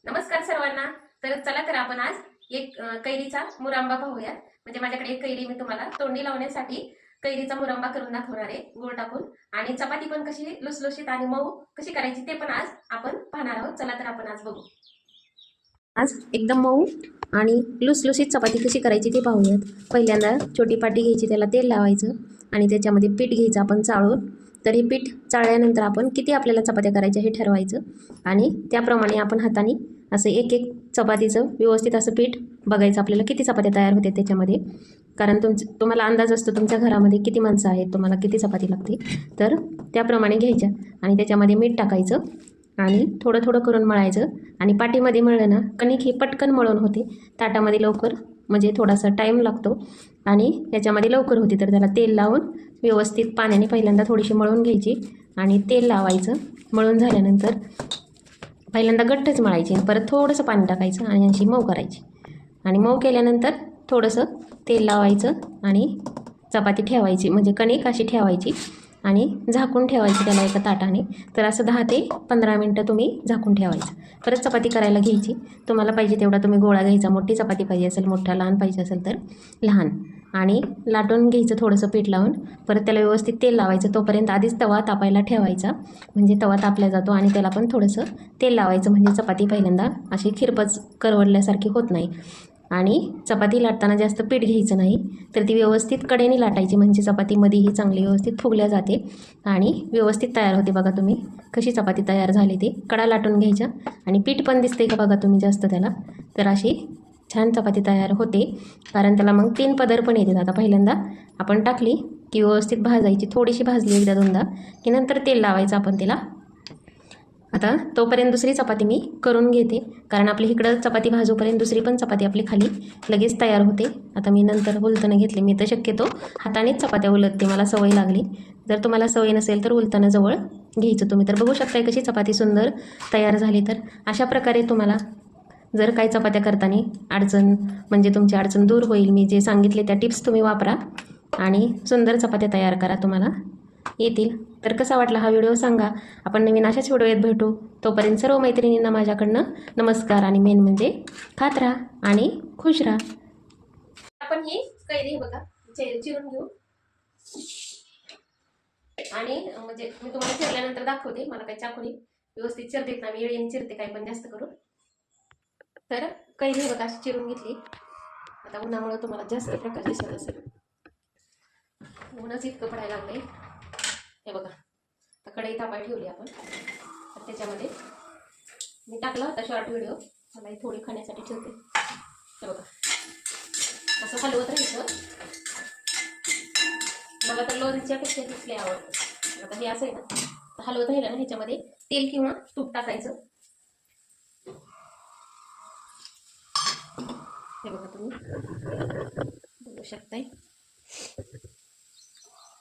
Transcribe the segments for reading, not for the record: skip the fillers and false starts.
नमस्कार सर्वांना. तर चला तर आपण आज एक कैरीचा मुरंबा पाहूयात. म्हणजे माझ्याकडे एक कैरी मी तुम्हाला तोंडी लावण्यासाठी कैरीचा मुरंबा करून दाखवणार आहे गोळ टाकून. आणि चपाती पण कशी लुसलुशीत आणि मऊ कशी करायची ते पण आज आपण पाहणार आहोत. चला तर आपण आज बघू. आज एकदम मऊ आणि लुसलुशीत चपाती कशी करायची ते पाहूयात. पहिल्यांदा छोटी पाटी घ्यायची, त्याला तेल लावायचं आणि त्याच्यामध्ये पीठ घ्यायचं आपण चाळून. तर हे पीठ चाळल्यानंतर आपण किती आपल्याला चपात्या करायच्या हे ठरवायचं आणि त्याप्रमाणे आपण हाताने असं एक एक चपातीचं व्यवस्थित असं पीठ बघायचं आपल्याला किती चपात्या तयार होते त्याच्यामध्ये. कारण तुम्हाला अंदाज असतो तुमच्या घरामध्ये किती माणसं आहेत, तुम्हाला किती चपाती लागते, तर त्याप्रमाणे घ्यायच्या आणि त्याच्यामध्ये मीठ टाकायचं आणि थोडं थोडं करून मळायचं. आणि पाटीमध्ये मळलं ना कणिक ही पटकन मळून होते, ताटामध्ये लवकर म्हणजे थोडासा टाईम लागतो आणि याच्यामध्ये लवकर होते. तर त्याला तेल लावून व्यवस्थित पाण्याने पहिल्यांदा थोडीशी मळून घ्यायची आणि तेल लावायचं. मळून झाल्यानंतर पहिल्यांदा घट्टच मळायची, परत थोडंसं पाणी टाकायचं आणि अशी मऊ करायची. आणि मऊ केल्यानंतर थोडंसं तेल लावायचं आणि चपाती ठेवायची, म्हणजे कणिक अशी ठेवायची आणि झाकून ठेवायची त्याला एका ताटाने. तर असं 10 ते 15 मिनटं तुम्ही झाकून ठेवायचं. परत चपाती करायला घ्यायची. तुम्हाला पाहिजे तेवढा तुम्ही गोळा घ्यायचा. मोठी चपाती पाहिजे असेल मोठा, लहान पाहिजे असेल तर लहान. आणि लाटून घ्यायचं थोडंसं पीठ लावून. परत त्याला व्यवस्थित तेल लावायचं. तोपर्यंत आधीच तवा तापायला ठेवायचा, म्हणजे तवा तापला जातो आणि त्याला पण थोडंसं तेल लावायचं, म्हणजे चपाती पहिल्यांदा अशी खिरपच करवडल्यासारखी होत नाही. आणि चपाती लाटताना जास्त पीठ घ्यायचं नाही, तर ती व्यवस्थित कडेने लाटायची, म्हणजे चपातीमध्ये ही चांगली व्यवस्थित फुगल्या जाते आणि व्यवस्थित तयार होते. बघा तुम्ही कशी चपाती तयार झाली ती. कडा लाटून घ्यायच्या आणि पीठ पण दिसते का बघा तुम्ही जास्त त्याला. तर अशी छान चपाती तयार होते, कारण त्याला मग 3 पदर पण येतात. आता पहिल्यांदा आपण टाकली की व्यवस्थित भाजायची, थोडीशी भाजली एकदा दोनदा की नंतर तेल लावायचं आपण तिला. आता तोपर्यंत दुसरी चपाती मी करून घेते, कारण आपली इकडं चपाती भाजूपर्यंत दुसरी पण चपाती आपली खाली लगेच तयार होते. आता मी नंतर उलताना घेतली. मी तर शक्यतो हातानेच चपात्या उलटते, मला सवय लागली. जर तुम्हाला सवय नसेल तर उलताना जवळ घ्यायचं तुम्ही. तर बघू शकताय कशी चपाती सुंदर तयार झाली. तर अशा प्रकारे तुम्हाला जर काही चपात्या करताना अडचण, म्हणजे तुमची अडचण दूर होईल, मी जे सांगितले त्या टिप्स तुम्ही वापरा आणि सुंदर चपात्या तयार करा, तुम्हाला येतील. तर कसा वाटला हा व्हिडिओ सांगा. आपण नवीन अशाच व्हिडिओत भेटू. तोपर्यंत सर्व मैत्रिणींना माझ्याकडनं नमस्कार आणि मेन म्हणजे खात राहा आणि खुश राहा. आपण ही कैरी बघा चिरून घेऊ आणि म्हणजे मी तुम्हाला चिरल्यानंतर दाखवते. मला काही चाकूनी व्यवस्थित चिरते ना, मी येळीने चिरते काही पण जास्त करून. तर कैरी बघा अशी चिरून घेतली. आता उन्हामुळे तुम्हाला जास्त प्रकाश दिसत असेल, ऊनच इतकं पडायला लागलंय. हे बघा आता कढई तापाय ठेवली आपण. तर त्याच्यामध्ये मी टाकला होता शॉर्ट व्हिडिओ, मला ही थोडी खाण्यासाठी ठेवते. हे बघा असं हलवत राहायचं. मला तर लोणच्यापेक्षा दिसले आवडतं. आता हे असं आहे ना, हलवत राहिलं ना ह्याच्यामध्ये तेल किंवा तूप टाकायचं. हे बघा तुम्ही बघू शकताय.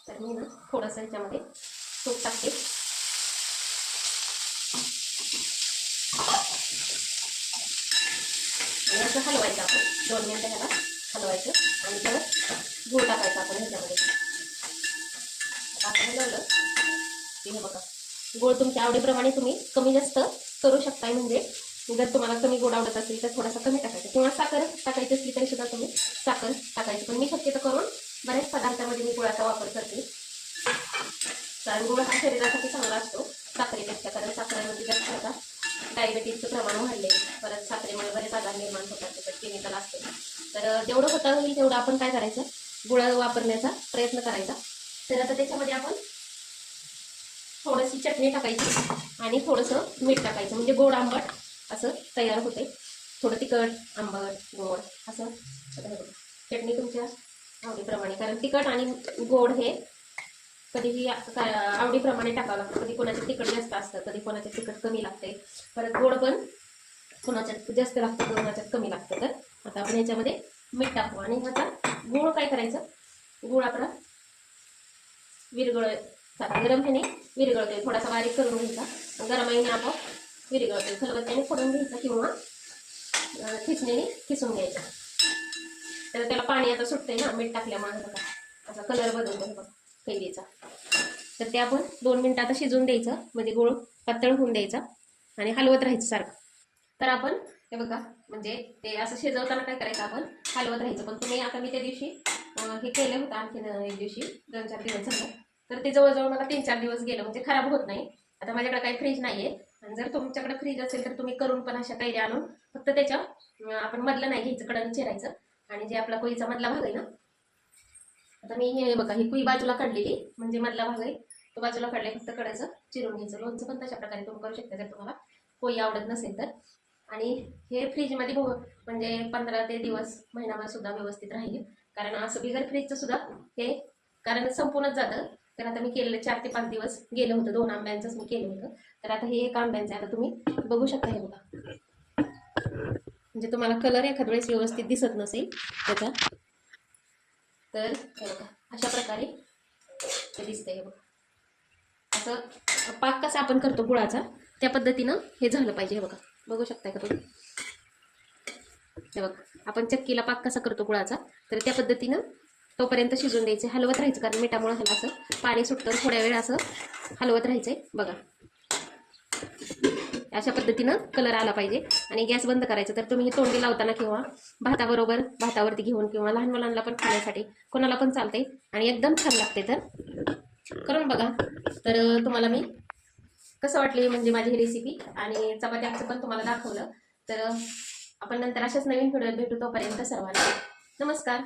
तर मी ना थोडंसं ह्याच्यामध्ये तूप टाकते. आणि असं हलवायचं आपण 2 मिनिटं ह्याला हलवायचं आणि परत गूळ टाकायचं आपण ह्याच्यामध्ये. आपण हलवलं की हे बघा गूळ तुमच्या आवडीप्रमाणे तुम्ही कमी जास्त करू शकताय. म्हणजे जर तुम्हाला कमी गोड आवडत असेल तर थोडासा कमी टाकायचा, किंवा साखर टाकायची असली तरी सुद्धा तुम्ही साखर टाकायची. पण मी शक्यतो करून बऱ्याच पदार्थामध्ये मी गुळाचा वापर करते, कारण गुळ हा शरीरासाठी चांगला असतो साखरेपेक्षा. कारण साखरेमध्ये जास्त आता डायबिटीजचं प्रमाण वाढले, परत साखरेमुळे बरेच आजार निर्माण होतात, त्याच्यात केमिकल असतं. तर जेवढं होता होईल तेवढं आपण काय करायचं, गुळ वापरण्याचा प्रयत्न करायचा. तर आता त्याच्यामध्ये आपण थोडीशी चटणी टाकायची आणि थोडंसं मीठ टाकायचं, म्हणजे गोड आंबट असं तयार होते. थोडं तिखट आंबट गोड असं. चटणी तुमच्या आवडीप्रमाणे, कारण तिखट आणि गोड हे कधीही आवडीप्रमाणे टाकावं लागतं. कधी कोणाचं तिखट जास्त असतं, कधी कोणाचं तिखट कमी लागते, परत गोड पण कोणाच्यात जास्त लागतं कोणाच्यात कमी लागतं. तर आता आपण याच्यामध्ये मीठ टाकू आणि आता गूळ काय करायचं, गूळ आपला गरम ह्याने विरघळतोय, थोडासा बारीक करून घ्यायचा. गरम आईने आपोआप विरघळतोय. खलबत्त्याने फोडून घ्यायचा किंवा खिसणीने खिसून घ्यायचा. तर त्याला पाणी आता सुटतंय ना मीठ टाकल्यामुळे, बघा असा कलर बदलतो बघा कैरीचा. तर ते आपण 2 मिनिटं आता शिजून द्यायचं, म्हणजे गूळ पातळ होऊन द्यायचा आणि हलवत राहायचं सारखं. तर आपण हे बघा, म्हणजे ते असं शिजवताना काय करायचं, आपण हलवत राहायचं. पण तुम्ही आता मी त्या दिवशी हे केलं होतं, आणखीन एक दिवशी 2-4 दिवस झालं, तर ते जवळजवळ मला 3-4 दिवस गेलं, म्हणजे खराब होत नाही. आता माझ्याकडे काही फ्रीज नाहीये, आणि जर तुमच्याकडे फ्रीज असेल तर तुम्ही करून पण अशा कैऱ्या आणून फक्त त्याच्या आपण मधलं नाही घ्यायचं, कडन चिरायचं, आणि जे आपला कोळीचा मधला भाग आहे ना, आता मी हे बघा, ही कुई बाजूला काढलेली, म्हणजे मधला भाग आहे तो बाजूला काढलाय, फक्त कडायचं चिरून घ्यायचं. लोणचं पण तशा प्रकारे तुम्ही करू शकता जर तुम्हाला कोळी आवडत नसेल तर. आणि हे फ्रीजमध्ये म्हणजे 15 ते दिवस, महिनाभर सुद्धा व्यवस्थित राहील, कारण असं बिगर फ्रीजचं सुद्धा हे, कारण संपूनच जातं. तर आता मी केलेलं 4 ते 5 दिवस गेलं होतं, 2 आंब्यांचंच मी केलं होतं. तर आता हे 1 आंब्यांचं आहे, आता तुम्ही बघू शकता. हे बघा, म्हणजे तुम्हाला कलर एखाद वेळेस व्यवस्थित दिसत नसेल त्याचा, तर हे बघा अशा प्रकारे ते दिसतंय. हे बघा, असं पाक कसा आपण करतो गुळाचा, त्या पद्धतीनं हे झालं पाहिजे. हे बघा, बघू शकताय का तुम्ही? हे बघा, आपण चक्कीला पाक कसा करतो गुळाचा, तर त्या पद्धतीनं तोपर्यंत शिजून द्यायचे, हलवत राहायचं, कारण मिठामुळे ह्याला असं पाणी सुटतं. थोड्या वेळ असं हलवत राहायचंय. बघा, अशा पद्धतीनं कलर आला पाहिजे. आणि गॅस बंद करायचं. तर तुम्ही हे तोंडी लावताना किंवा भातावरती घेऊन, किंवा लहान मुलांना पण खाण्यासाठी कोणाला पण चालते, आणि एकदम छान लागते. तर करून बघा. तर तुम्हाला मी कसं वाटली म्हणजे माझी ही रेसिपी, आणि चपात्याचं पण तुम्हाला दाखवलं. तर आपण नंतर अशाच नवीन व्हिडिओ भेटू. तोपर्यंत सर्वांना नमस्कार.